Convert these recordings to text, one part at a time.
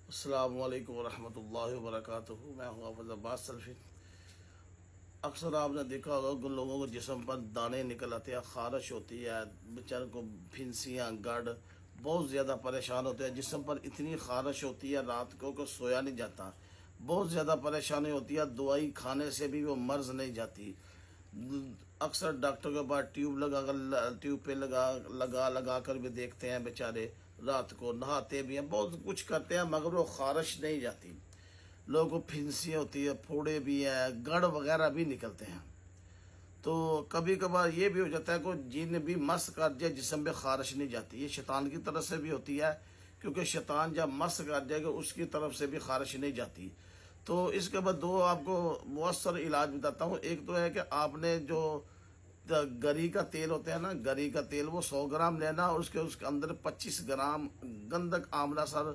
السلام علیکم ورحمۃ اللہ وبرکاتہ۔ میں ہوں حافظ عباس سلفی۔ اکثر آپ نے دیکھا ہوگا کہ لوگوں کو جسم پر دانے نکل آتے ہیں، خارش ہوتی ہے، بیچارے کو پھنسیاں گڑ بہت زیادہ پریشان ہوتے ہیں۔ جسم پر اتنی خارش ہوتی ہے رات کو کہ سویا نہیں جاتا، بہت زیادہ پریشانی ہوتی ہے، دوائی کھانے سے بھی وہ مرض نہیں جاتی۔ اکثر ڈاکٹر کے پاس ٹیوب پہ لگا کر بھی دیکھتے ہیں، بیچارے رات کو نہاتے بھی ہیں، بہت کچھ کرتے ہیں، مگر وہ خارش نہیں جاتی۔ لوگوں کو پھنسی ہوتی ہے، پھوڑے بھی ہیں، گڑ وغیرہ بھی نکلتے ہیں۔ تو کبھی کبھار یہ بھی ہو جاتا ہے کہ جن بھی مس کر جائے جسم پہ خارش نہیں جاتی، یہ شیطان کی طرف سے بھی ہوتی ہے، کیونکہ شیطان جب مس کر جائے گا اس کی طرف سے بھی خارش نہیں جاتی۔ تو اس کے بعد دو آپ کو مؤثر علاج بتاتا ہوں۔ ایک تو ہے کہ آپ نے جو گری کا تیل ہوتا ہے نا، گری کا تیل وہ 100 گرام لینا، اور اس کے اندر 25 گرام گندک آملہ سر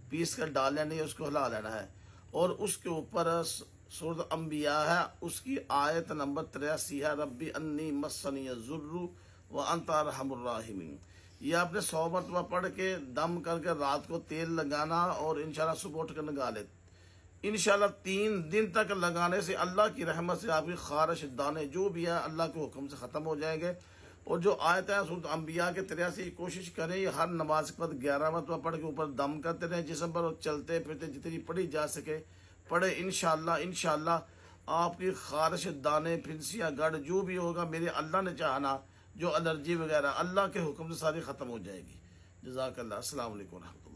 پیس کر ڈال لینا ہے، اس کو ہلا لینا ہے، اور اس کے اوپر سورۃ انبیاء ہے، اس کی آیت نمبر 83 ہے، ربی انی مسنی الضر وانت ارحم الراحمین۔ یہ آپ نے 100 مرتبہ پڑھ کے دم کر کے رات کو تیل لگانا، اور انشاءاللہ صبح اٹھ کر لگا لے۔ انشاءاللہ 3 دن تک لگانے سے اللہ کی رحمت سے آپ کی خارش دانے جو بھی ہے اللہ کے حکم سے ختم ہو جائیں گے۔ اور جو آیت ہے سورۃ انبیاء کے 83 کوشش کریں یہ ہر نماز کے بعد 11 مرتبہ پڑھ کے اوپر دم کرتے رہیں جسم پر، اور چلتے پھرتے جتنی پڑھی جا سکے پڑھے۔ انشاءاللہ آپ کی خارش دانے پھنسیاں گڑ جو بھی ہوگا، میرے اللہ نے چاہنا، جو الرجی وغیرہ اللہ کے حکم سے ساری ختم ہو جائے گی۔ جزاک اللہ۔ السلام علیکم ورحمۃ اللہ۔